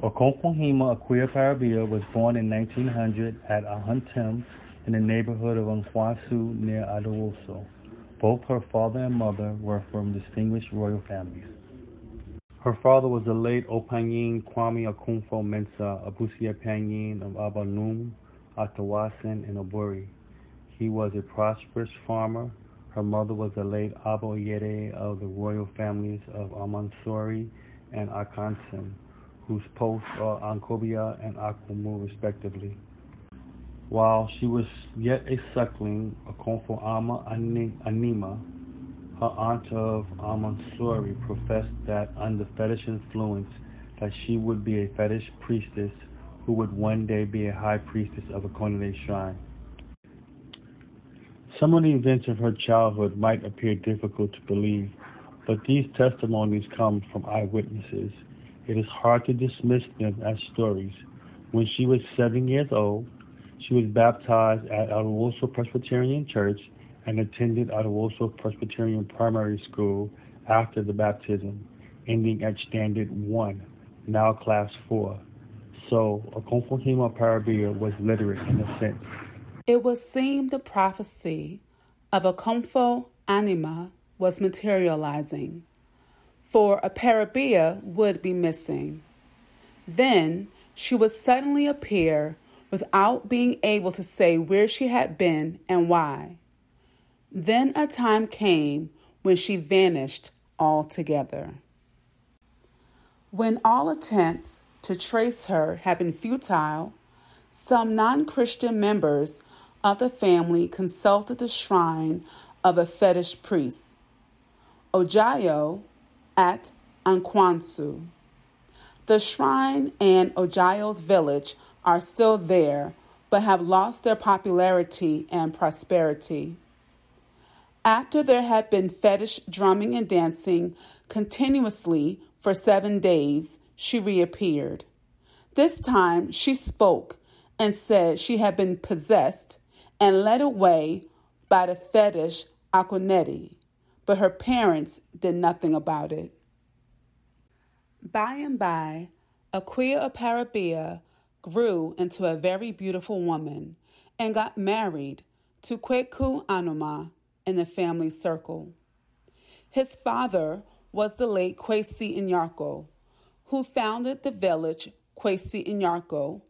Okonfohima OPAREABEA was born in 1900 at Ahuntem in the neighborhood of Nkwasu near Adwoso. Both her father and mother were from distinguished royal families. Her father was the late Opanyin Kwame Okonfo Mensah Abusia Panyin of Abanum, Atawasen, and Oburi. He was a prosperous farmer. Her mother was the late Abo Yere of the royal families of Amansori and Akansen, whose posts are Ankobia and Akumu respectively. While she was yet a suckling, Okonfo Ama Anima, her aunt of Amansori, professed that under fetish influence that she would be a fetish priestess who would one day be a high priestess of a Okonide shrine. Some of the events of her childhood might appear difficult to believe, but these testimonies come from eyewitnesses. It is hard to dismiss them as stories. When she was 7 years old, she was baptized at Adwoso Presbyterian Church and attended Adwoso Presbyterian Primary School after the baptism, ending at Standard 1, now Class 4. So, Okonfohima OPAREABEA was literate in a sense. It would seem the prophecy of Okonfo Anima was materializing, for OPAREABEA would be missing. Then she would suddenly appear without being able to say where she had been and why. Then a time came when she vanished altogether. When all attempts to trace her had been futile, some non-Christian members of the family consulted the shrine of a fetish priest, Ojayo, at Ankwansu. The shrine and Ojayo's village are still there, but have lost their popularity and prosperity. After there had been fetish drumming and dancing continuously for 7 days, she reappeared. This time she spoke and said she had been possessed and led away by the fetish Akonedi, but her parents did nothing about it. By and by, Akua OPAREABEA grew into a very beautiful woman and got married to Kweku Anoma in the family circle. His father was the late Kwesi Inyarko, who founded the village Kwesi Inyarko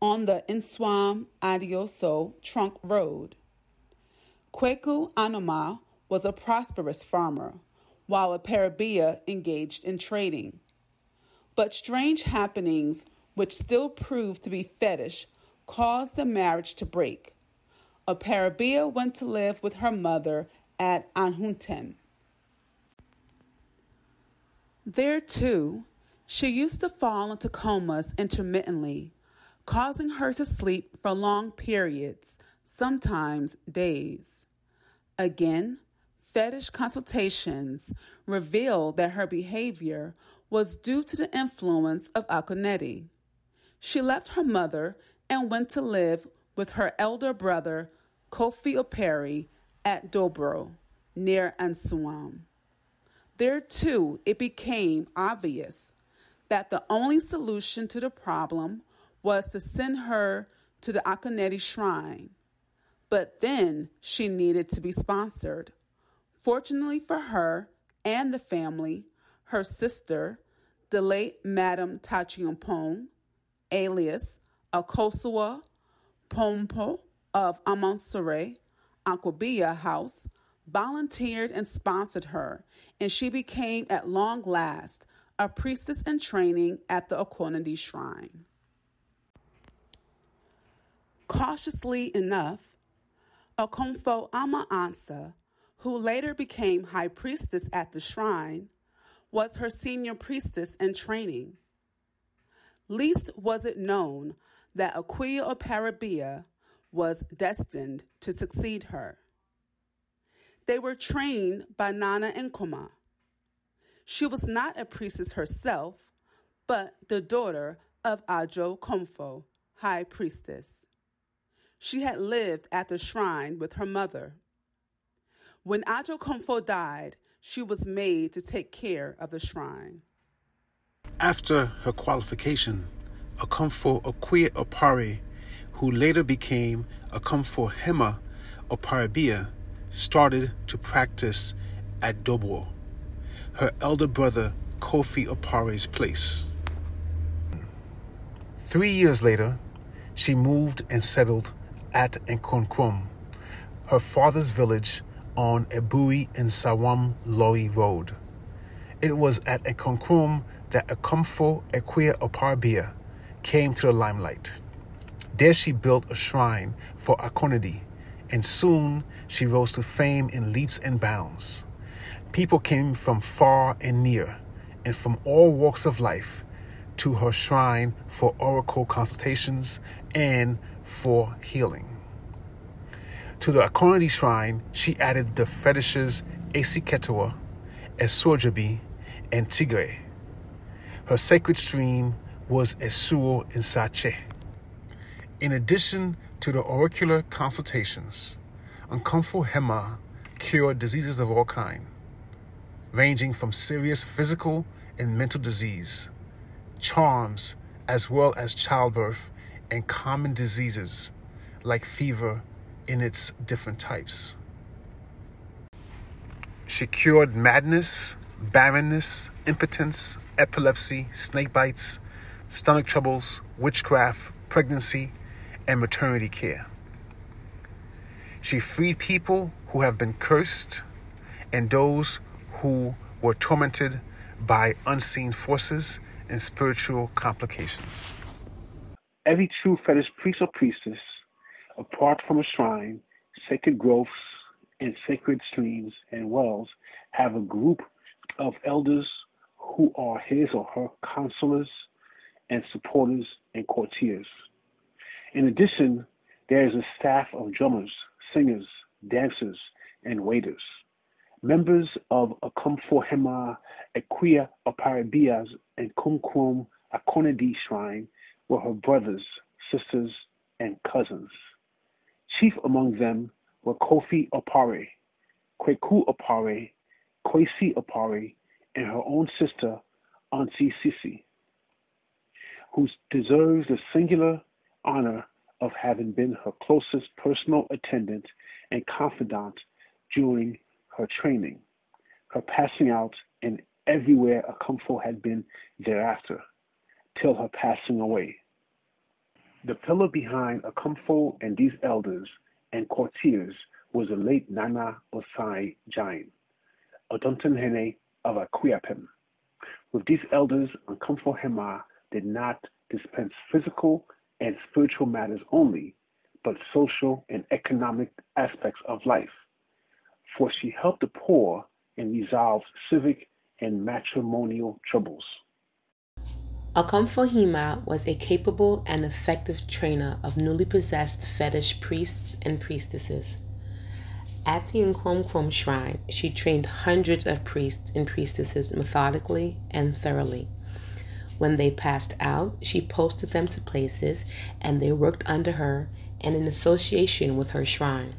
on the Nswam Adioso Trunk Road. Kweku Anoma was a prosperous farmer, while OPAREABEA engaged in trading. But strange happenings, which still proved to be fetish, caused the marriage to break. OPAREABEA went to live with her mother at Ahuntem. There, too, she used to fall into comas intermittently, causing her to sleep for long periods, sometimes days. Again, fetish consultations revealed that her behavior was due to the influence of Akonedi. She left her mother and went to live with her elder brother, Kofi Operi, at Dobro, near Nswam. There, too, it became obvious that the only solution to the problem was to send her to the Akonedi shrine. But then she needed to be sponsored. Fortunately for her and the family, her sister, the late Madam Tachiompong, alias Akosua Pompo of Amansore, Ankobia House, volunteered and sponsored her, and she became at long last a priestess in training at the Okonedi shrine. Cautiously enough, Okonfo Ama Ansa, who later became high priestess at the shrine, was her senior priestess in training. Least was it known that Akua OPAREABEA was destined to succeed her. They were trained by Nana Nkoma. She was not a priestess herself, but the daughter of Ajo Komfo, high priestess. She had lived at the shrine with her mother. When Ajo Komfo died, she was made to take care of the shrine. After her qualification, Akomfo Akua Opare, who later became Akomfo Hema OPAREABEA, started to practice at Dobo, her elder brother Kofi Opare's place. 3 years later, she moved and settled at Nkonkrom, her father's village on Ebui and Sawam Loi Road. It was at Nkonkrom that Akomfo Akua Opare came to the limelight. There she built a shrine for Akonidi, and soon she rose to fame in leaps and bounds. People came from far and near, and from all walks of life, to her shrine for oracle consultations and for healing. To the Akonidi shrine, she added the fetishes Esiketoa, Esorjabi, and Tigre. Her sacred stream was Esuo Insache. In addition to the oracular consultations, Akomfo Hema cured diseases of all kinds, ranging from serious physical and mental disease, charms, as well as childbirth and common diseases like fever in its different types. She cured madness, barrenness, impotence, epilepsy, snake bites, stomach troubles, witchcraft, pregnancy, and maternity care. She freed people who have been cursed and those who were tormented by unseen forces and spiritual complications. Every true fetish priest or priestess, apart from a shrine, sacred groves, and sacred streams and wells, have a group of elders who are his or her counselors and supporters and courtiers. In addition, there is a staff of drummers, singers, dancers, and waiters. Members of Akomfo Hema Akua Opareabea's and Nkonkrom Akonidi shrine were her brothers, sisters, and cousins. Chief among them were Kofi Opare, Kweku Opare, Kwesi Opare, and her own sister, Auntie Sisi, who deserves the singular honor of having been her closest personal attendant and confidant during her training, her passing out, and everywhere Akomfo had been thereafter, till her passing away. The pillar behind Akomfo and these elders and courtiers was the late Nana Osai Jain, Odontonhene of Akuapem. With these elders, Akomfo Hema did not dispense physical and spiritual matters only, but social and economic aspects of life, for she helped the poor and resolved civic and matrimonial troubles. Akomfo Hema was a capable and effective trainer of newly possessed fetish priests and priestesses. At the Nkonkrom shrine, she trained hundreds of priests and priestesses methodically and thoroughly. When they passed out, she posted them to places, and they worked under her and in association with her shrine.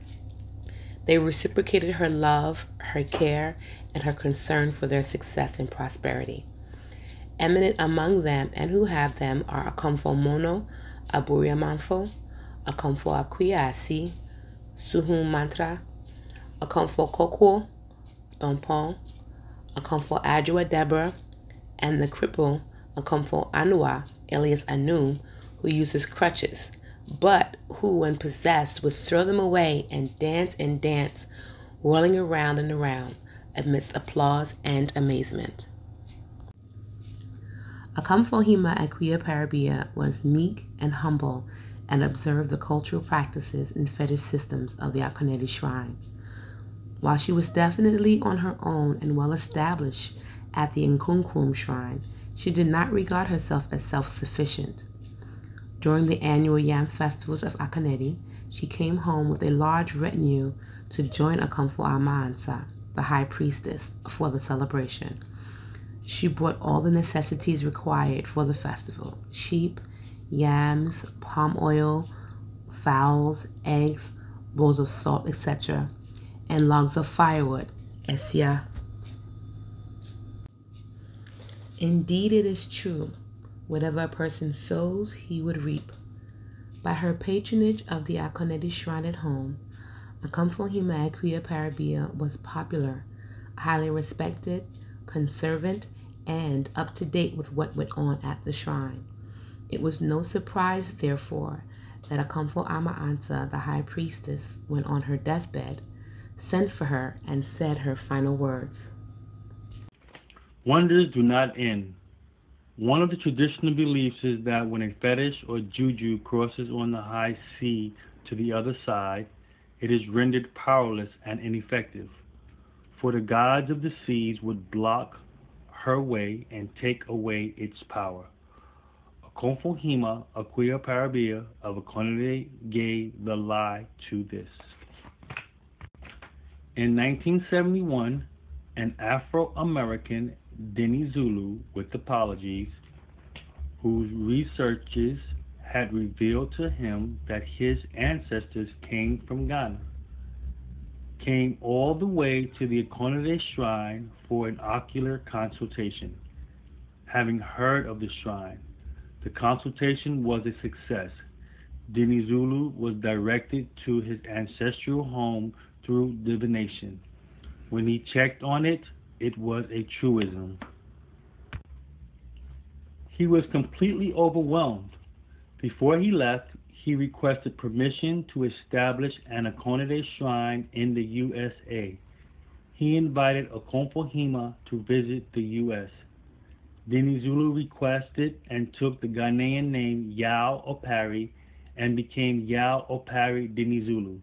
They reciprocated her love, her care, and her concern for their success and prosperity. Eminent among them and who have them are Akomfo Mono, Aburiamanfo, Akomfo Akua Asi, Suhun Mantra, Akomfo Kokwo, Dompon, Akomfo Adjua Deborah, and the cripple Akomfo Anua, alias Anum, who uses crutches, but who, when possessed, would throw them away and dance, whirling around and around amidst applause and amazement. Akomfo Hema Akua Opareabea was meek and humble and observed the cultural practices and fetish systems of the Akonidi shrine. While she was definitely on her own and well established at the Nkonkrom shrine, she did not regard herself as self-sufficient. During the annual yam festivals of Akonidi, she came home with a large retinue to join Akomfo Amansa, the high priestess, for the celebration. She brought all the necessities required for the festival: sheep, yams, palm oil, fowls, eggs, bowls of salt, etc., and logs of firewood, esia. Indeed, it is true. Whatever a person sows, he would reap. By her patronage of the Akonede shrine at home, Akomfohima OPAREABEA was popular, highly respected, conservant, and up to date with what went on at the shrine. It was no surprise, therefore, that Akomfo Ama-Anta, the high priestess, when on her deathbed, sent for her and said her final words. Wonders do not end. One of the traditional beliefs is that when a fetish or juju crosses on the high sea to the other side, it is rendered powerless and ineffective, for the gods of the seas would block her way and take away its power. Akomfohima OPAREABEA of Akonede gave the lie to this. In 1971, an Afro-American, Denny Zulu, with apologies, whose researches had revealed to him that his ancestors came from Ghana, came all the way to the Akonede shrine for an ocular consultation. Having heard of the shrine, the consultation was a success. Denny Zulu was directed to his ancestral home through divination. When he checked on it, it was a truism. He was completely overwhelmed. Before he left, he requested permission to establish an Akonede shrine in the USA. He invited Akomfohima to visit the U.S. Denny Zulu requested and took the Ghanaian name Yao Opari and became Yao Opari Denny Zulu.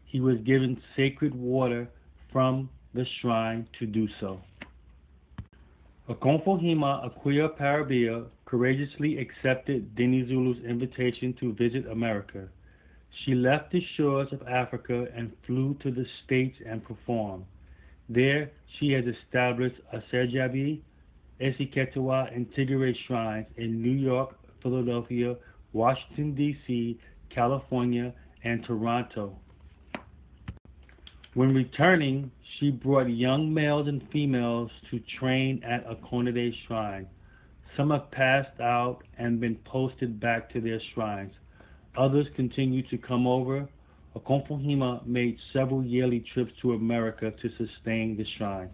He was given sacred water from the shrine to do so. Akomfohima OPAREABEA courageously accepted Denny Zulu's invitation to visit America. She left the shores of Africa and flew to the States and performed. There, she has established Asamoah, Esiketiwa, and Tigray shrines in New York, Philadelphia, Washington, D.C., California, and Toronto. When returning, she brought young males and females to train at Akonede shrine. Some have passed out and been posted back to their shrines. Others continue to come over. Akomfohima made several yearly trips to America to sustain the shrines.